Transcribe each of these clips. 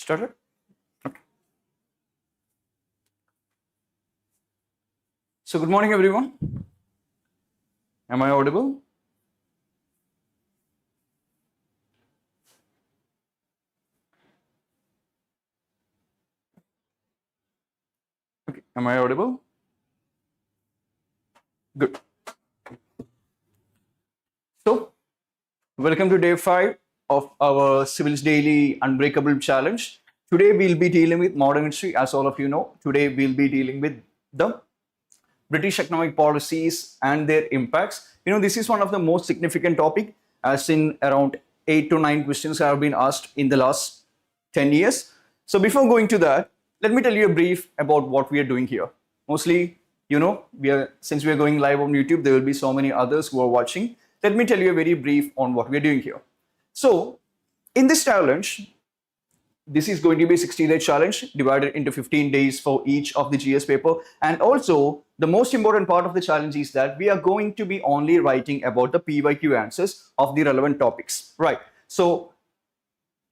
Started? Okay. So good morning, everyone. Am I audible? Okay. Am I audible? Good. So, welcome to day 5 of our Civilsdaily Unbreakable Challenge. Today we'll be dealing with modern history, as all of you know. Today we'll be dealing with the British economic policies and their impacts. You know, this is one of the most significant topic, as in around 8 to 9 questions have been asked in the last 10 years. So before going to that, let me tell you a brief about what we are doing here. Mostly, you know, since we are going live on YouTube, there will be so many others who are watching. Let me tell you a very brief on what we are doing here. So in this challenge, this is going to be a 60-day challenge divided into 15 days for each of the GS paper. And also, the most important part of the challenge is that we are going to be only writing about the PYQ answers of the relevant topics, right? So,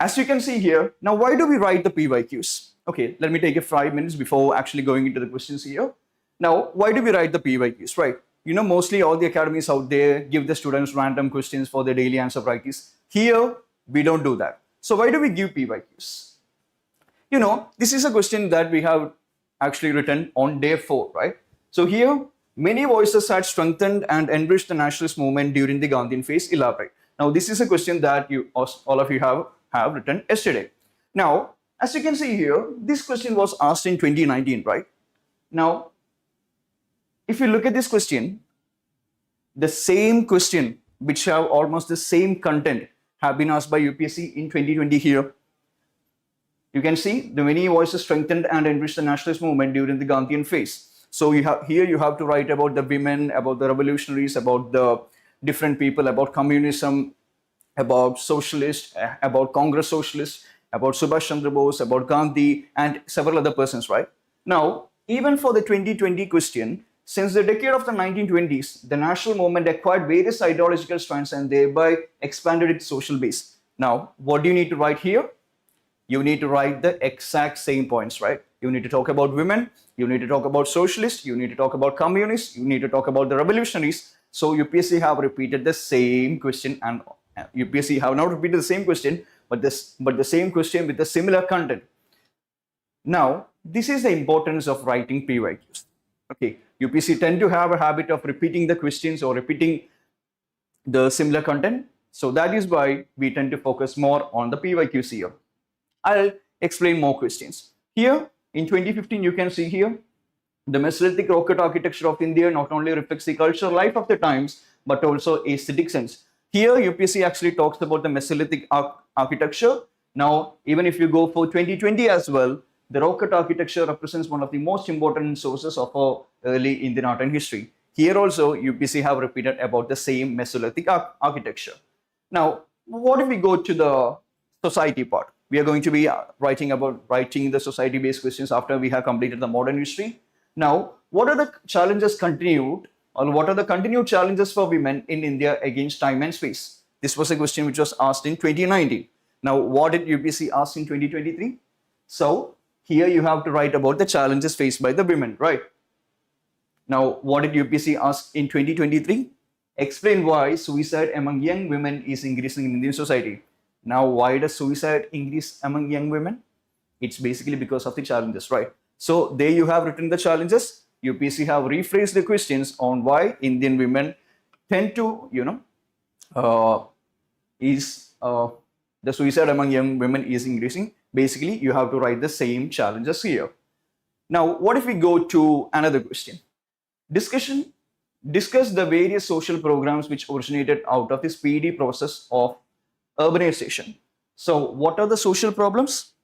as you can see here, now why do we write the PYQs? Okay, let me take 5 minutes before actually going into the questions here. Now, why do we write the PYQs, right? You know, mostly all the academies out there give the students random questions for their daily answer practice. Here, we don't do that. So why do we give PYQs? You know, this is a question that we have actually written on day 4, right? So here, many voices had strengthened and enriched the nationalist movement during the Gandhian phase. Elaborate. Now, this is a question that all of you have written yesterday. Now, as you can see here, this question was asked in 2019, right? Now, if you look at this question, the same question, which have almost the same content, have been asked by UPSC in 2020 here. You can see the many voices strengthened and enriched the nationalist movement during the Gandhian phase. So you have to write about the women, about the revolutionaries, about the different people, about communism, about socialists, about Congress socialists, about Subhash Chandra Bose, about Gandhi, and several other persons, right? Now, even for the 2020 question, since the decade of the 1920s, the national movement acquired various ideological strands and thereby expanded its social base. Now, what do you need to write here? You need to write the exact same points, right? You need to talk about women, you need to talk about socialists, you need to talk about communists, you need to talk about the revolutionaries. So UPSC have repeated the same question, and UPSC have not repeated the same question, but the same question with the similar content. Now, this is the importance of writing PYQs. Okay, UPSC tend to have a habit of repeating the questions or repeating the similar content. So that is why we tend to focus more on the PYQs here. I'll explain more questions. Here in 2015, you can see here, the Mesolithic rocket architecture of India not only reflects the cultural life of the times, but also aesthetic sense. Here, UPSC actually talks about the Mesolithic architecture. Now, even if you go for 2020 as well, the rocket architecture represents one of the most important sources of our early Indian art and history. Here also, UPSC have repeated about the same Mesolithic architecture. Now, what if we go to the society part? We are going to be writing the society-based questions after we have completed the modern history. Now, what are the challenges continued, or what are the continued challenges for women in India against time and space? This was a question which was asked in 2019. Now, what did UPSC ask in 2023? So, here you have to write about the challenges faced by the women, right? Now, what did UPSC ask in 2023? Explain why suicide among young women is increasing in Indian society. Now, why does suicide increase among young women? It's basically because of the challenges, right? So, there you have written the challenges. UPSC have rephrased the questions on why Indian women tend to, the suicide among young women is increasing. Basically, you have to write the same challenges here. Now, what if we go to another question? Discuss the various social programs which originated out of the speedy process of urbanization. So, what are the social problems?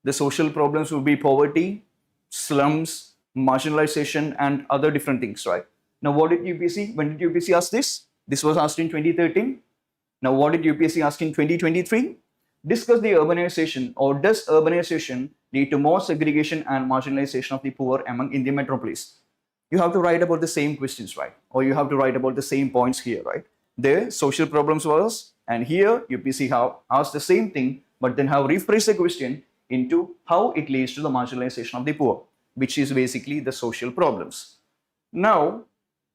The social problems would be poverty, slums, marginalization, and other different things, right? Now, what did UPSC, when did UPSC ask this? This was asked in 2013. Now, what did UPSC ask in 2023? Discuss the urbanization, or does urbanization lead to more segregation and marginalization of the poor among Indian metropolis? You have to write about the same questions, right? Or you have to write about the same points here, right? There, social problems was, and here UPSC have asked the same thing, but then have rephrased the question into how it leads to the marginalization of the poor, which is basically the social problems. Now,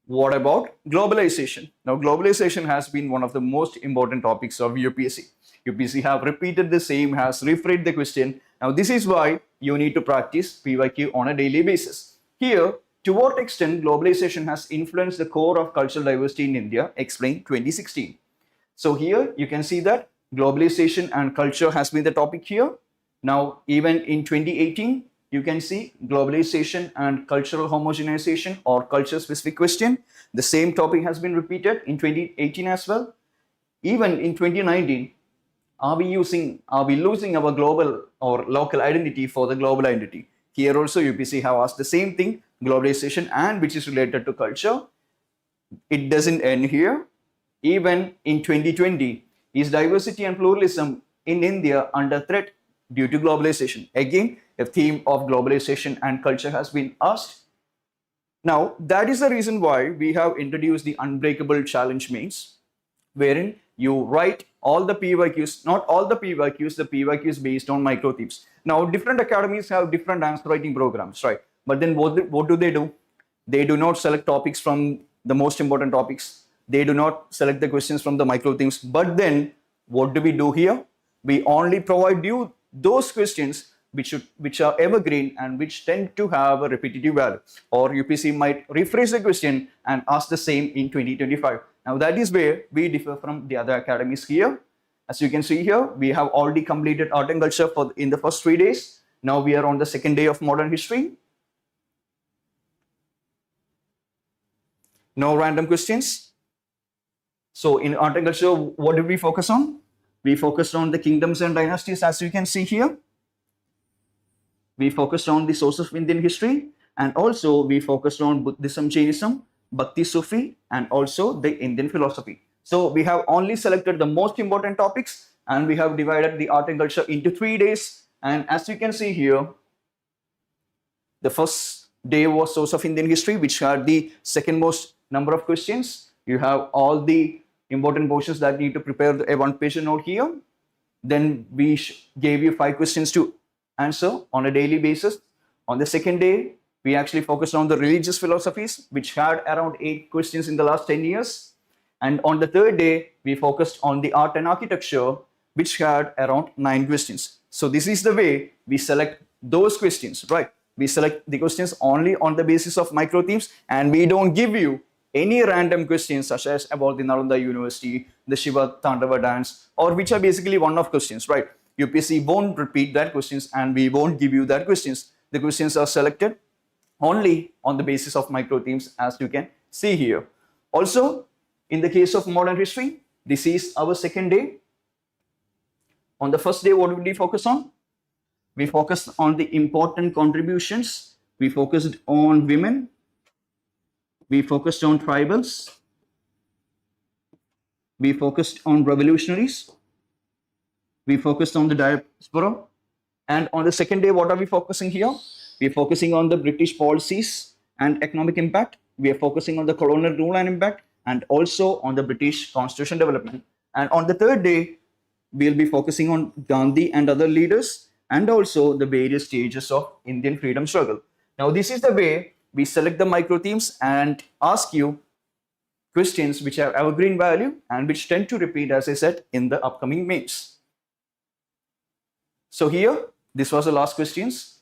what about globalization? Now, globalization has been one of the most important topics of UPSC. UPSC have repeated the same, has rephrased the question. Now, this is why you need to practice PYQ on a daily basis. Here, to what extent globalization has influenced the core of cultural diversity in India, explain 2016. So here you can see that globalization and culture has been the topic here. Now, even in 2018, you can see globalization and cultural homogenization or culture specific question. The same topic has been repeated in 2018 as well. Even in 2019, are we losing our global or local identity for the global identity? Here also UPSC have asked the same thing, globalization and which is related to culture. It doesn't end here. Even in 2020, is diversity and pluralism in India under threat due to globalization? Again, a theme of globalization and culture has been asked. Now, that is the reason why we have introduced the Unbreakable Challenge Mains, wherein you write all the PYQs, not all the PYQs based on micro themes. Now, different academies have different answer writing programs, right? But then what do? They do not select topics from the most important topics. They do not select the questions from the micro themes. But then what do we do here? We only provide you those questions which are evergreen and which tend to have a repetitive value. Or UPSC might rephrase the question and ask the same in 2025. Now that is where we differ from the other academies here. As you can see here, we have already completed art and culture in the first 3 days. Now we are on the second day of modern history. No random questions. So in art and culture, what did we focus on? We focused on the kingdoms and dynasties, as you can see here. We focused on the source of Indian history, and also we focused on Buddhism, Jainism, Bhakti, Sufi, and also the Indian philosophy. So we have only selected the most important topics, and we have divided the art and culture into 3 days. And as you can see here, the first day was source of Indian history, which had the second most number of questions. You have all the important portions that need to prepare a one-page note here. Then we gave you 5 questions to answer on a daily basis. On the second day, we actually focused on the religious philosophies, which had around 8 questions in the last 10 years. And on the third day, we focused on the art and architecture, which had around 9 questions. So this is the way we select those questions, right? We select the questions only on the basis of micro themes, and we don't give you any random questions such as about the Nalanda University, the Shiva Tandava dance, or which are basically one-off questions, right? UPSC won't repeat that questions and we won't give you that questions. The questions are selected only on the basis of micro themes, as you can see here. Also, in the case of modern history, this is our second day. On the first day, what did we focus on? We focused on the important contributions. We focused on women. We focused on tribals. We focused on revolutionaries. We focused on the diaspora. And on the second day, what are we focusing here? We are focusing on the British policies and economic impact. We are focusing on the colonial rule and impact, and also on the British constitution development. And on the third day, we'll be focusing on Gandhi and other leaders, and also the various stages of Indian freedom struggle. Now, this is the way we select the micro themes and ask you questions which have evergreen value and which tend to repeat, as I said, in the upcoming mains. So here, this was the last questions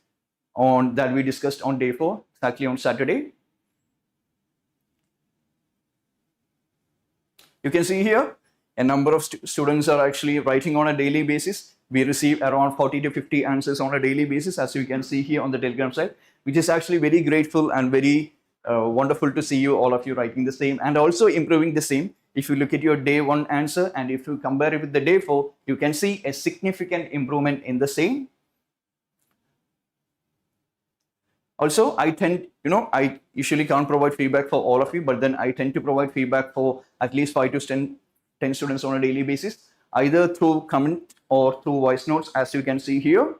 that we discussed on day 4, exactly on Saturday. You can see here, a number of students are actually writing on a daily basis. We receive around 40 to 50 answers on a daily basis, as you can see here on the Telegram site, which is actually very grateful and very wonderful to see you, all of you, writing the same and also improving the same. If you look at your day 1 answer and if you compare it with the day 4, you can see a significant improvement in the same. Also, I usually can't provide feedback for all of you, but then I tend to provide feedback for at least 5 to 10 students on a daily basis, either through comment or through voice notes, as you can see here.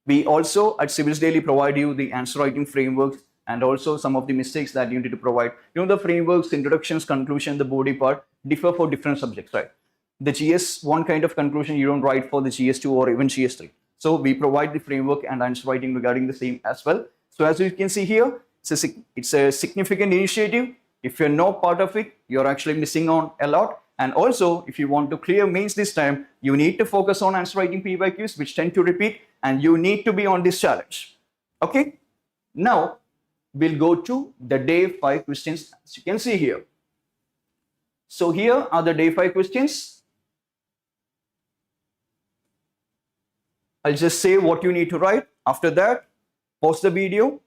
We also at Civilsdaily provide you the answer writing frameworks and also some of the mistakes that you need to provide. The frameworks, introductions, conclusion, the body part differ for different subjects, right? The GS1 kind of conclusion you don't write for the GS2 or even GS3. So we provide the framework and answer writing regarding the same as well. So as you can see here, it's a significant initiative. If you're not part of it, you're actually missing on a lot. And also, if you want to clear mains this time, you need to focus on answer writing PYQs, which tend to repeat, and you need to be on this challenge. Okay? Now, we'll go to the day 5 questions, as you can see here. So here are the day 5 questions. I'll just say what you need to write. After that, pause the video,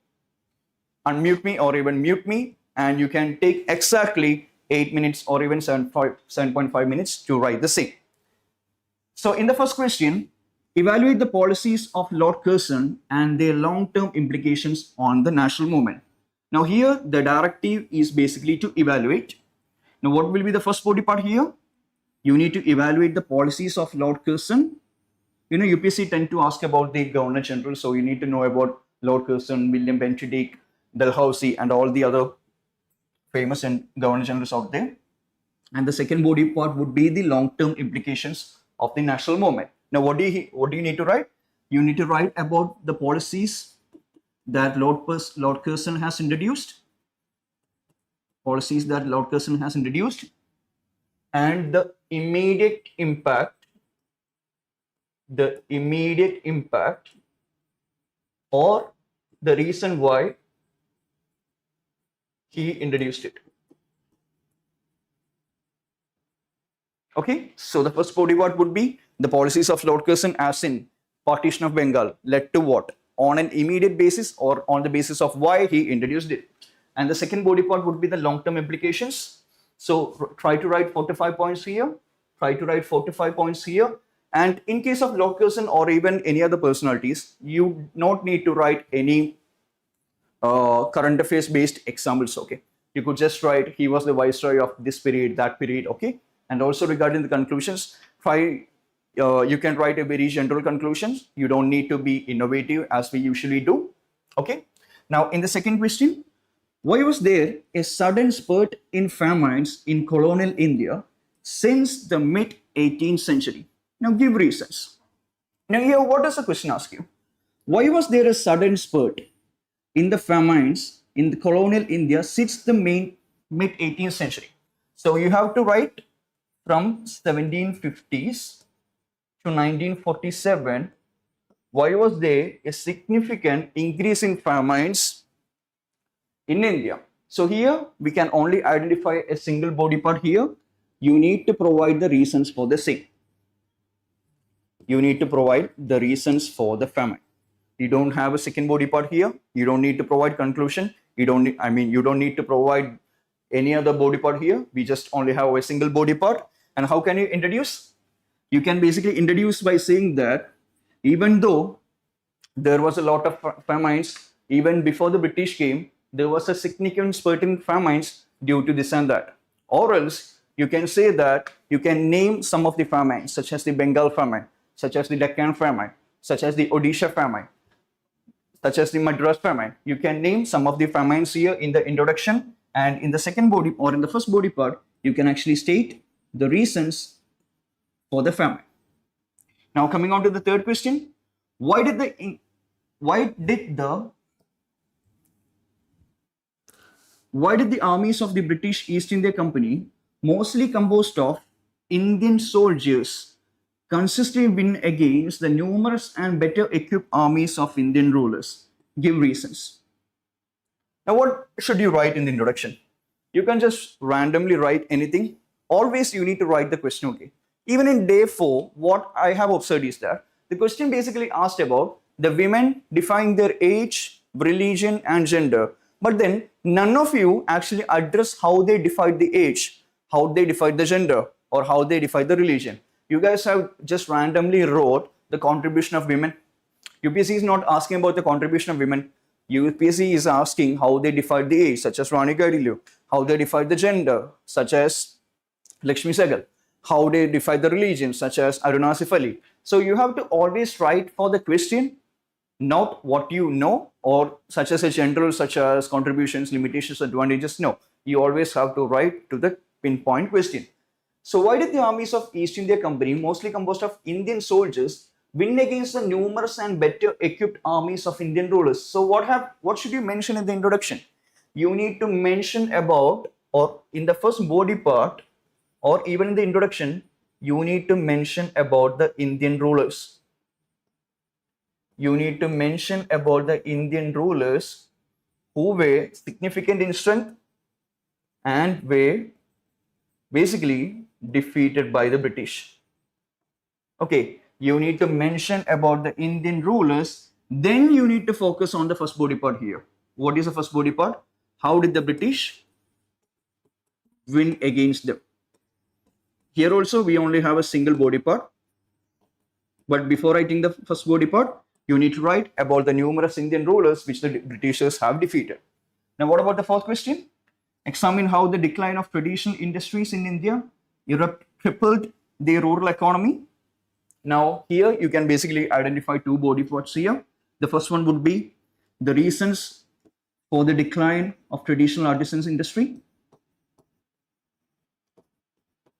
unmute me or even mute me, and you can take exactly 8 minutes or even 7.5 minutes to write the same. So in the first question, evaluate the policies of Lord Curzon and their long-term implications on the national movement. Now here, the directive is basically to evaluate. Now what will be the first body part here? You need to evaluate the policies of Lord Curzon. You know, UPSC tend to ask about the Governor General, so you need to know about Lord Curzon, William Bentinck, Dalhousie, and all the other famous and Governor Generals out there. And the second body part would be the long-term implications of the national movement. Now, what do you need to write? You need to write about the policies that Lord Curzon has introduced. Policies that Lord Curzon has introduced, and the immediate impact or the reason why he introduced it. Okay, so the first body part would be the policies of Lord Curzon as in partition of Bengal led to what? On an immediate basis or on the basis of why he introduced it. And the second body part would be the long-term implications. So try to write 45 points here. Try to write 45 points here. And in case of Lord Curzon or even any other personalities, you not need to write any current affairs based examples. Okay, you could just write he was the viceroy of this period, that period. Okay, and also regarding the conclusions, you can write a very general conclusions. You don't need to be innovative as we usually do. Okay, now in the second question, why was there a sudden spurt in famines in colonial India since the mid 18th century? Now give reasons. Now here, what does the question ask you? Why was there a sudden spurt in the famines in the colonial India since the mid 18th century? So you have to write from 1750s to 1947. Why was there a significant increase in famines in India? So here we can only identify a single body part here. You need to provide the reasons for the same. You need to provide the reasons for the famine. You don't have a second body part here. You don't need to provide conclusion. You don't need to provide any other body part here. We just only have a single body part. And how can you introduce? You can basically introduce by saying that even though there was a lot of famines, even before the British came, there was a significant spurt in famines due to this and that. Or else you can say that you can name some of the famines, such as the Bengal famine, such as the Deccan famine, such as the Odisha famine, such as the Madras famine. You can name some of the famines here in the introduction, and in the second body or in the first body part, you can actually state the reasons for the famine. Now coming on to the third question, why did the armies of the British East India Company, mostly composed of Indian soldiers, consistently win against the numerous and better equipped armies of Indian rulers? Give reasons. Now what should you write in the introduction? You can just randomly write anything. Always you need to write the question, okay? Even in day 4, what I have observed is that the question basically asked about the women defining their age, religion and gender. But then none of you actually address how they defined the age, how they defined the gender, or how they defined the religion. You guys have just randomly wrote the contribution of women. UPSC is not asking about the contribution of women. UPSC is asking how they defined the age, such as Rani Gaidillu, how they defined the gender, such as Lakshmi Sehgal, how they define the religion, such as Aruna Asif Ali. So you have to always write for the question, not what you know, or such as a general, such as contributions, limitations, advantages. No, you always have to write to the pinpoint question. So why did the armies of East India Company, mostly composed of Indian soldiers, win against the numerous and better equipped armies of Indian rulers. So what should you mention in the introduction? You need to mention about, or in the first body part, or even in the introduction, you need to mention about the Indian rulers. You need to mention about the Indian rulers who were significant in strength and were basically defeated by the British. Okay, you need to mention about the Indian rulers, then you need to focus on the first body part here. What is the first body part? How did the British win against them? Here also we only have a single body part, but before writing the first body part, you need to write about the numerous Indian rulers which the Britishers have defeated. Now what about the fourth question? Examine how the decline of traditional industries in India crippled the rural economy. Now here you can basically identify two body parts here. The first one would be the reasons for the decline of traditional artisans industry.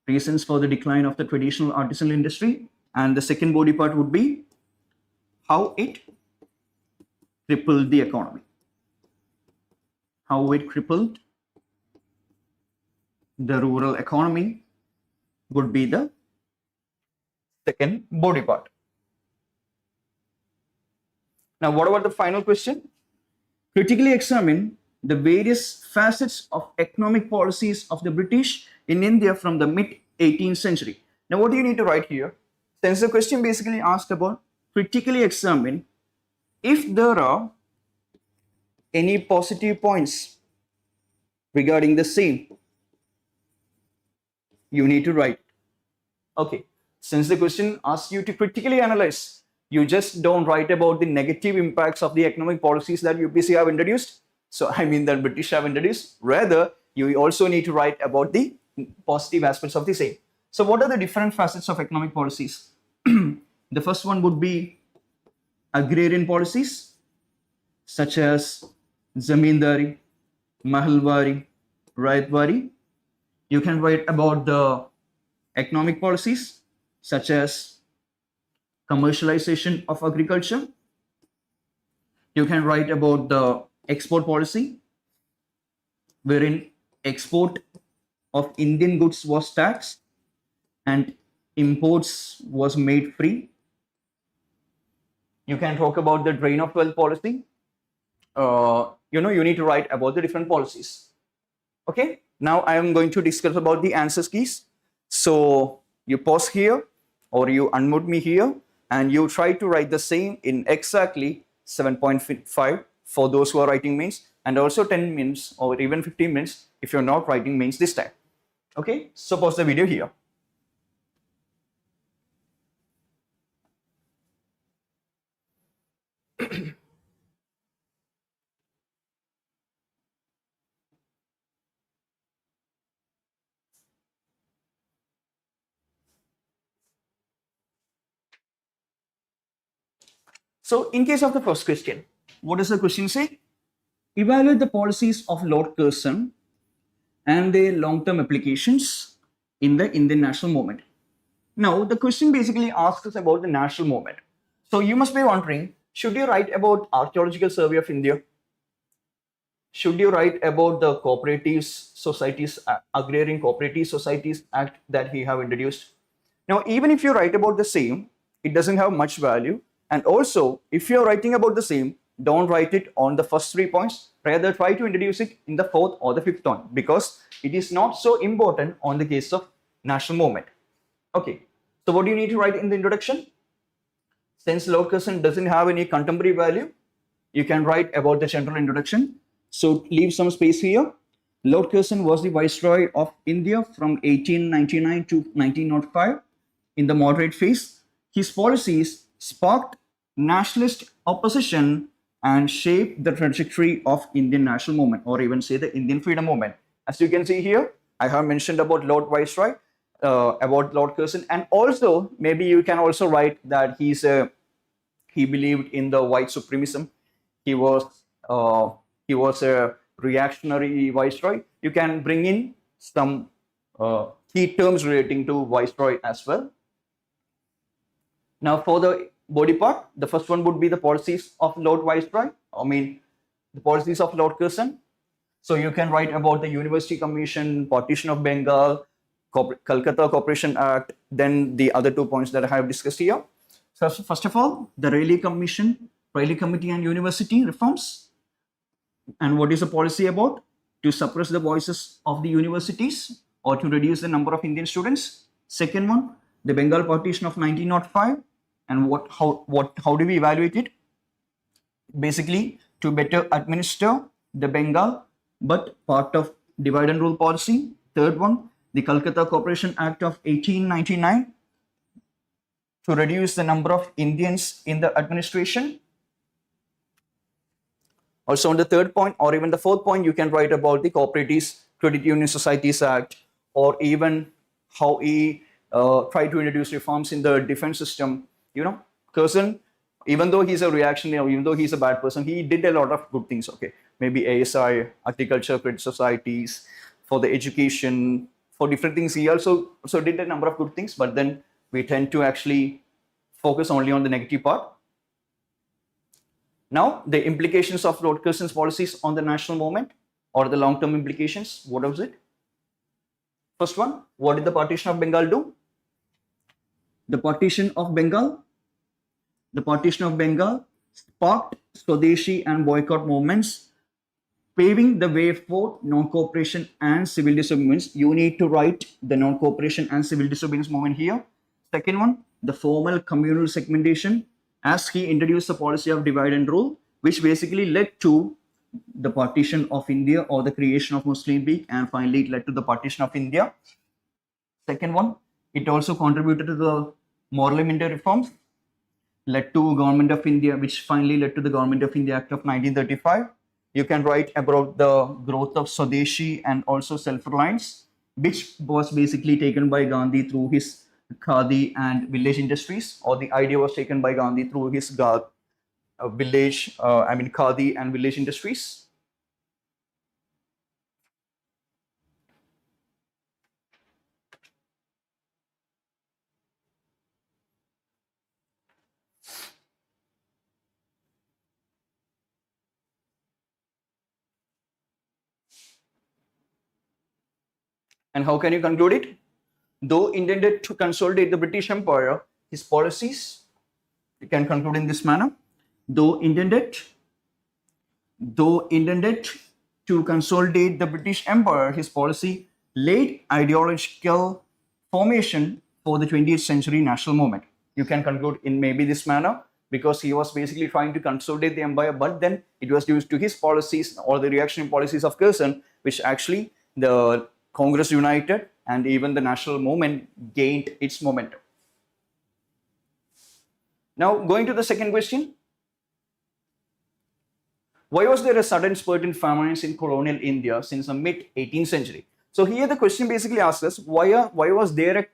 Reasons for the decline of the traditional artisanal industry. And the second body part would be how it crippled the economy. How it crippled the rural economy would be the second body part. Now, what about the final question? Critically examine the various facets of economic policies of the British in India from the mid-18th century. Now, what do you need to write here? Since the question basically asked about critically examine if there are any positive points regarding the same, you need to write. Okay, since the question asks you to critically analyze, you just don't write about the negative impacts of the economic policies that UPSC have introduced. So I mean that British have introduced. Rather, you also need to write about the positive aspects of the same. So what are the different facets of economic policies? The first one would be agrarian policies, such as zamindari, mahalwari, raitwari. You can write about the economic policies, such as commercialization of agriculture. You can write about the export policy, wherein export of Indian goods was taxed and imports was made free. You can talk about the drain of wealth policy. You need to write about the different policies. Okay, now I am going to discuss about the answers keys. So you pause here or you unmute me here and you try to write the same in exactly 7.5 for those who are writing mains, and also 10 minutes or even 15 minutes if you're not writing mains this time. Okay, so pause the video here. So in case of the first question, what does the question say? Evaluate the policies of Lord Curzon and their long-term applications in the Indian national movement. Now, the question basically asks us about the national movement. So you must be wondering, should you write about Archaeological Survey of India? Should you write about the Cooperatives Societies, Agrarian Cooperative Societies Act that he have introduced? Now, even if you write about the same, it doesn't have much value. And also, if you're writing about the same, don't write it on the first 3 points. Rather, try to introduce it in the 4th or the 5th one, because it is not so important on the case of national movement. Okay, so what do you need to write in the introduction? Since Lord Curzon doesn't have any contemporary value, you can write about the general introduction. So leave some space here. Lord Curzon was the Viceroy of India from 1899 to 1905 in the moderate phase. His policies sparked nationalist opposition and shaped the trajectory of Indian national movement, or even say the Indian freedom movement. As you can see here, I have mentioned about Lord Viceroy, about Lord Curzon, and also maybe you can also write that he believed in the white supremacism. He was a reactionary viceroy. You can bring in some key terms relating to viceroy as well. Now, for the body part. The first one would be the policies of Lord Viceroy. The policies of Lord Curzon. So you can write about the University Commission, Partition of Bengal, Calcutta Corporation Act, then the other 2 points that I have discussed here. So first of all, the Rayleigh Commission, Rayleigh Committee and University reforms. And what is the policy about? To suppress the voices of the universities or to reduce the number of Indian students. Second one, the Bengal Partition of 1905. And how do we evaluate it? Basically, to better administer the Bengal, but part of divide and rule policy. Third one, the Calcutta Corporation Act of 1899 to reduce the number of Indians in the administration. Also on the third point or even the fourth point, you can write about the Cooperatives Credit Union Societies Act, or even how he tried to introduce reforms in the defense system. Curzon, even though he's a reactionary, even though he's a bad person, he did a lot of good things. Okay, maybe ASI, agriculture credit societies, for the education, for different things. He also did a number of good things, but then we tend to actually focus only on the negative part. Now, the implications of Lord Curzon's policies on the national movement, or the long-term implications. What was it? First one, what did the partition of Bengal do? The partition of Bengal sparked Swadeshi and boycott movements, paving the way for non-cooperation and civil disobedience. You need to write the non-cooperation and civil disobedience movement here. Second one, the formal communal segmentation, as he introduced the policy of divide and rule, which basically led to the partition of India or the creation of Muslim League, and finally it led to the partition of India. Second one, it also contributed to the Morley-Minto reforms, led to Government of India, which finally led to the Government of India Act of 1935. You can write about the growth of Swadeshi and also self-reliance, which was basically taken by Gandhi through his khadi and village industries, or the idea was taken by Gandhi through his khadi and village industries. And how can you conclude it? Though intended to consolidate the British Empire, his policies, you can conclude in this manner. Though intended to consolidate the British Empire, his policy laid ideological formation for the 20th century national movement. You can conclude in maybe this manner, because he was basically trying to consolidate the empire, but then it was due to his policies or the reactionary policies of Curzon, which actually the Congress united and even the national movement gained its momentum. Now, going to the second question. Why was there a sudden spurt in famines in colonial India since the mid-18th century? So here the question basically asks us, why was there a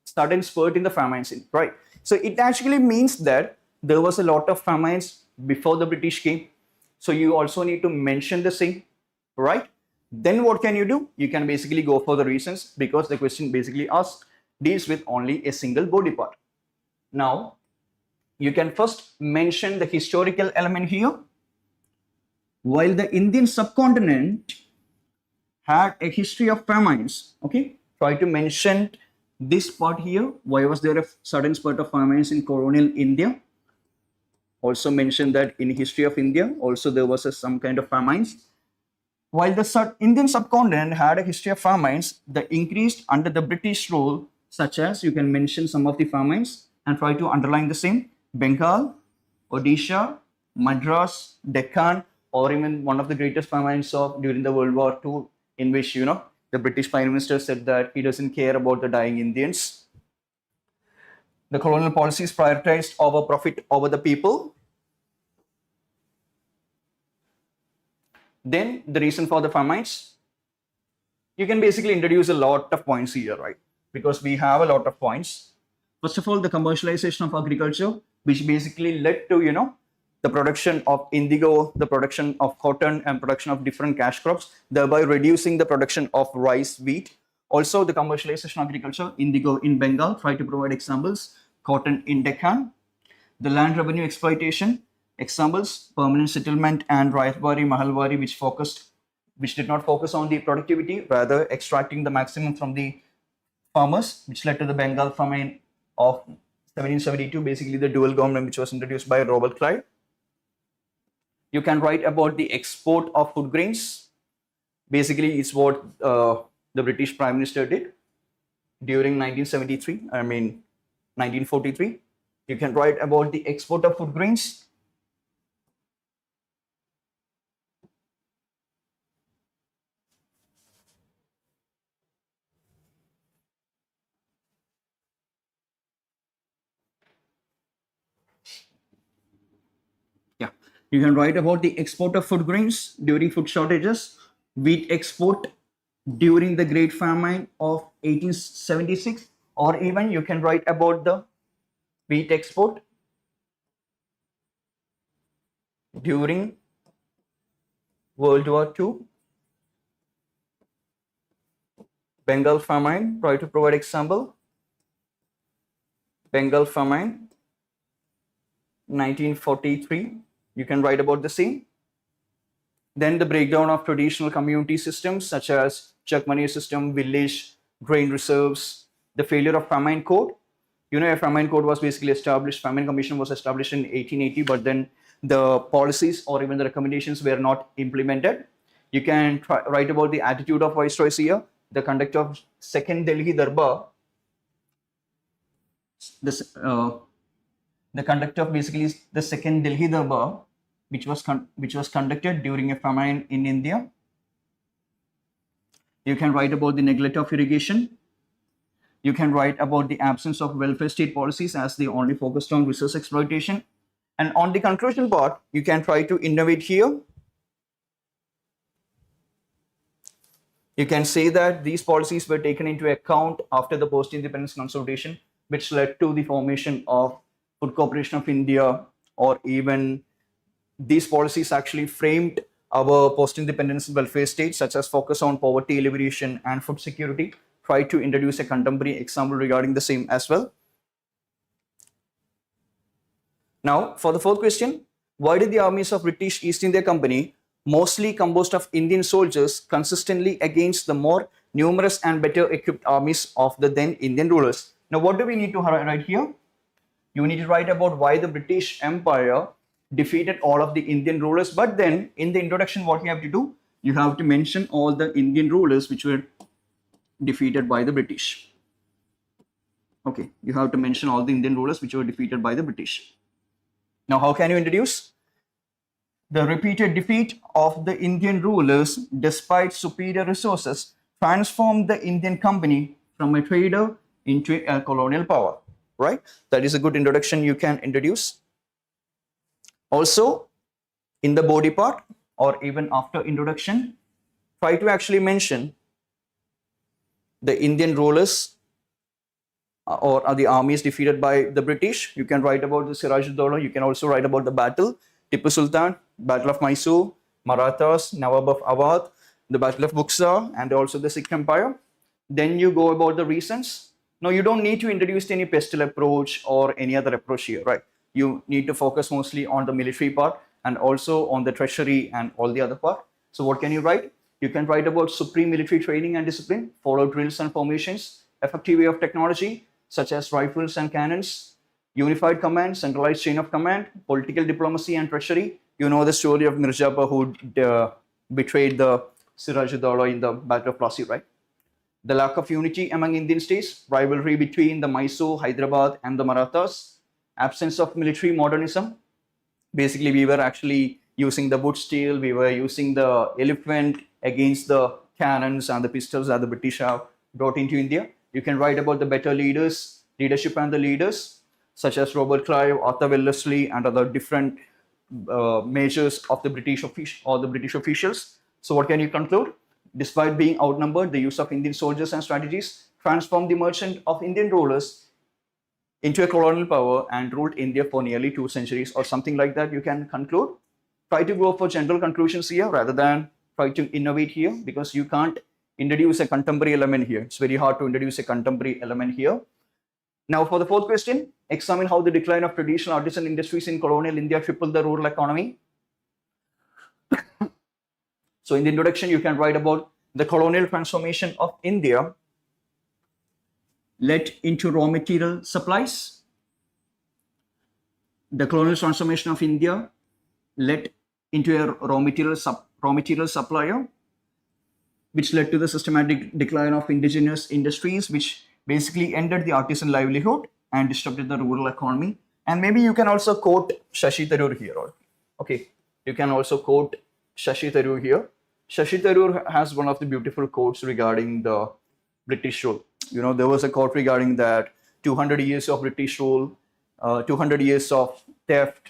sudden spurt in the famines, right? So it actually means that there was a lot of famines before the British came. So you also need to mention the same, right? Then what can you do? You can basically go for the reasons, because the question basically deals with only a single body part. Now, you can first mention the historical element here. While the Indian subcontinent had a history of famines, okay, try to mention this part here. Why was there a sudden spurt of famines in colonial India? Also mention that in history of India, also there was some kind of famines. While the Indian subcontinent had a history of famines, the increased under the British rule, such as, you can mention some of the famines and try to underline the same: Bengal, Odisha, Madras, Deccan, or even one of the greatest famines during the World War II, in which, the British Prime Minister said that he doesn't care about the dying Indians. The colonial policies prioritized over profit over the people. Then the reason for the famines. You can basically introduce a lot of points here, right? Because we have a lot of points. First of all, the commercialization of agriculture, which basically led to, the production of indigo, the production of cotton, and production of different cash crops, thereby reducing the production of rice, wheat. Also, the commercialization of agriculture, indigo in Bengal, try to provide examples, cotton in Deccan. The land revenue exploitation. Examples: permanent settlement and Rayatwari, Mahalwari, which did not focus on the productivity, rather extracting the maximum from the farmers, which led to the Bengal famine of 1772, basically the dual government which was introduced by Robert Clive. You can write about the export of food grains. Basically, it's what the British Prime Minister did during 1943. You can write about the export of food grains. Yeah, you can write about the export of food grains during food shortages, wheat export during the Great Famine of 1876, or even you can write about the wheat export during World War II, Bengal famine. Try to provide example. Bengal famine, 1943. You can write about the same. Then the breakdown of traditional community systems such as Chak money system, village grain reserves, the failure of famine code. You know, a famine code was basically established, famine commission was established in 1880, but then the policies or even the recommendations were not implemented. You can write about the attitude of viceroys here, the conduct of second Delhi Darbar, the conduct of basically the second Delhi Darbar, which was conducted during a famine in India. You can write about the neglect of irrigation. You can write about the absence of welfare state policies as they only focused on resource exploitation. And on the conclusion part, you can try to innovate here. You can say that these policies were taken into account after the post-independence consultation, which led to the formation of Food Corporation of India, or even these policies actually framed our post-independence welfare state, such as focus on poverty alleviation and food security. Try to introduce a contemporary example regarding the same as well. Now, for the fourth question, why did the armies of British East India Company, mostly composed of Indian soldiers, consistently against the more numerous and better equipped armies of the then Indian rulers? Now, what do we need to write here? You need to write about why the British Empire defeated all of the Indian rulers. But then in the introduction, what you have to do, you have to mention all the Indian rulers which were defeated by the British. Okay, you have to mention all the Indian rulers which were defeated by the British. Now, how can you introduce? The repeated defeat of the Indian rulers, despite superior resources, transformed the Indian company from a trader into a colonial power, right? That is a good introduction you can introduce. Also, in the body part or even after introduction, try to actually mention the Indian rulers or the armies defeated by the British. You can write about the Siraj-ud-Dowlah. You can also write about the battle, Tipu Sultan, Battle of Mysore, Marathas, Nawab of Awadh, the Battle of Buxar, and also the Sikh Empire. Then you go about the reasons. Now, you don't need to introduce any pestle approach or any other approach here, right? You need to focus mostly on the military part and also on the treasury and all the other part. So what can you write? You can write about supreme military training and discipline, follow drills and formations, effective way of technology, such as rifles and cannons, unified command, centralized chain of command, political diplomacy and treasury. You know the story of Mirzapur who betrayed the Siraj-ud-Dowlah in the Battle of Plassey, right? The lack of unity among Indian states, rivalry between the Mysore, Hyderabad and the Marathas, absence of military modernism. Basically, we were actually using the wood steel, we were using the elephant against the cannons and the pistols that the British have brought into India. You can write about the better leadership and the leaders, such as Robert Clive, Arthur Wellesley, and other different measures of the British officials. So what can you conclude? Despite being outnumbered, the use of Indian soldiers and strategies transformed the merchant of Indian rulers into a colonial power and ruled India for nearly 2 centuries or something like that. You can conclude. Try to go for general conclusions here rather than try to innovate here, because you can't introduce a contemporary element here. It's very hard to introduce a contemporary element here. Now, for the fourth question, examine how the decline of traditional artisan industries in colonial India crippled the rural economy. So in the introduction, you can write about the colonial transformation of India led into raw material supplies. The colonial transformation of India led into a raw material supplier, which led to the systematic decline of indigenous industries, which basically ended the artisan livelihood and disrupted the rural economy. And maybe you can also quote Shashi Tharoor here. Okay, you can also quote Shashi Tharoor here. Shashi Tharoor has one of the beautiful quotes regarding the British rule. You know, there was a quote regarding that 200 years of British rule, 200 years of theft,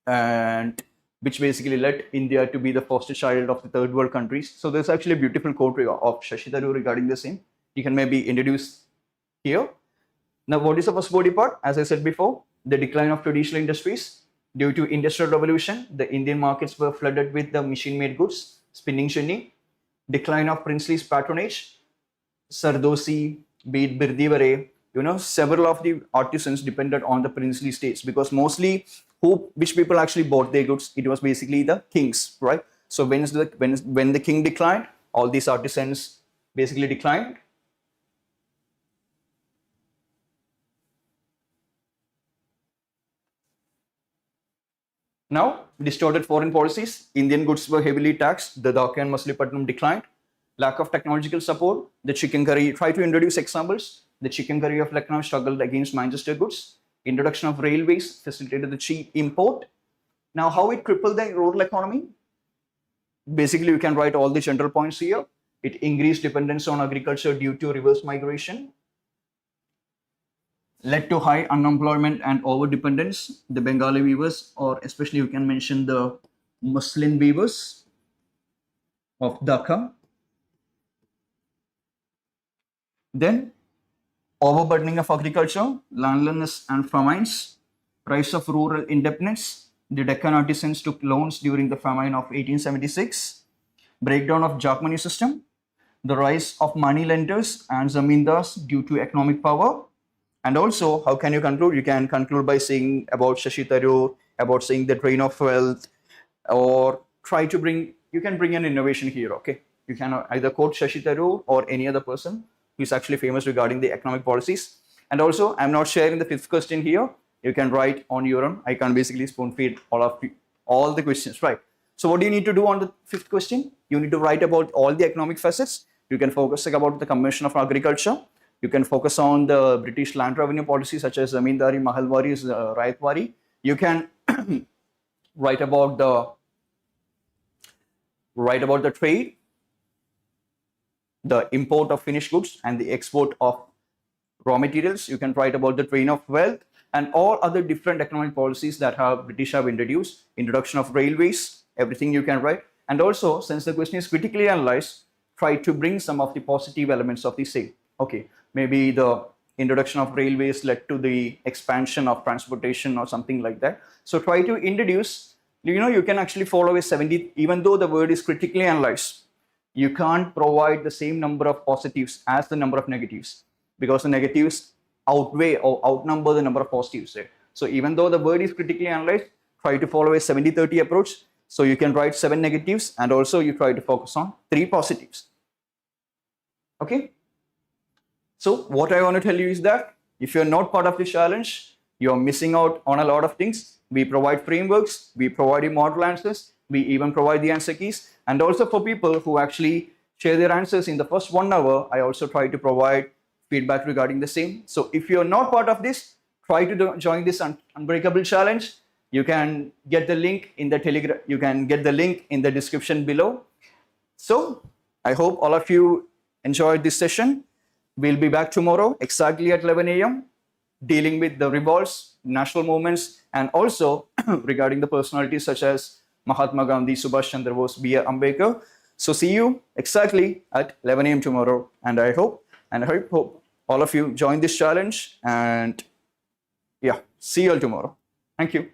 and which basically led India to be the foster child of the third world countries. So there's actually a beautiful quote of Shashi Tharoor regarding the same. You can maybe introduce here. Now, what is the first body part? As I said before, the decline of traditional industries. Due to Industrial Revolution, the Indian markets were flooded with the machine-made goods, spinning jenny. Decline of princely's patronage, Sardosi, be it Birdivare, you know, several of the artisans depended on the princely states, because mostly which people actually bought their goods, it was basically the kings, right? So when the king declined, all these artisans basically declined. Now, distorted foreign policies. Indian goods were heavily taxed. The Dhaka and Machilipatnam declined. Lack of technological support. The chicken curry. Try to introduce examples. The chicken curry of Lucknow struggled against Manchester goods. Introduction of railways facilitated the cheap import. Now, how it crippled the rural economy? Basically, you can write all the general points here. It increased dependence on agriculture due to reverse migration. Led to high unemployment and over dependence. The Bengali weavers, or especially you can mention the muslin weavers of Dhaka. Then overburdening of agriculture, landlessness and famines, rise of rural indebtedness. The Deccan artisans took loans during the famine of 1876. Breakdown of Jat money system. The rise of money lenders and zamindars due to economic power. And also, how can you conclude? You can conclude by saying about Shashi Tharoor, about saying the drain of wealth, or try to you can bring an innovation here, okay? You can either quote Shashi Tharoor or any other person who is actually famous regarding the economic policies. And also, I'm not sharing the fifth question here. You can write on your own. I can basically spoon feed all the questions, right? So what do you need to do on the fifth question? You need to write about all the economic facets. You can focus about the Commission of Agriculture. You can focus on the British land revenue policy such as Zamindari, Mahalwari, Rayatwari. You can write about the trade, the import of finished goods and the export of raw materials. You can write about the drain of wealth and all other different economic policies that British have introduced. Introduction of railways, everything you can write. And also, since the question is critically analyzed, try to bring some of the positive elements of the same. Okay, maybe the introduction of railways led to the expansion of transportation or something like that. So try to introduce, you can actually follow a 70, even though the word is critically analyzed, you can't provide the same number of positives as the number of negatives, because the negatives outweigh or outnumber the number of positives there. So even though the word is critically analyzed, try to follow a 70-30 approach. So you can write 7 negatives and also you try to focus on 3 positives. Okay. So what I want to tell you is that if you're not part of the challenge, you're missing out on a lot of things. We provide frameworks, we provide you model answers, we even provide the answer keys. And also for people who actually share their answers in the first 1 hour, I also try to provide feedback regarding the same. So if you're not part of this, try to join this Unbreakable challenge. You can get the link in the Telegram. You can get the link in the description below. So I hope all of you enjoyed this session. We'll be back tomorrow exactly at 11 a.m. dealing with the revolts, national movements, and also regarding the personalities such as Mahatma Gandhi, Subhash Chandra Bose, B.R. Ambedkar. So see you exactly at 11 a.m. tomorrow. And I hope all of you join this challenge. And yeah, see you all tomorrow. Thank you.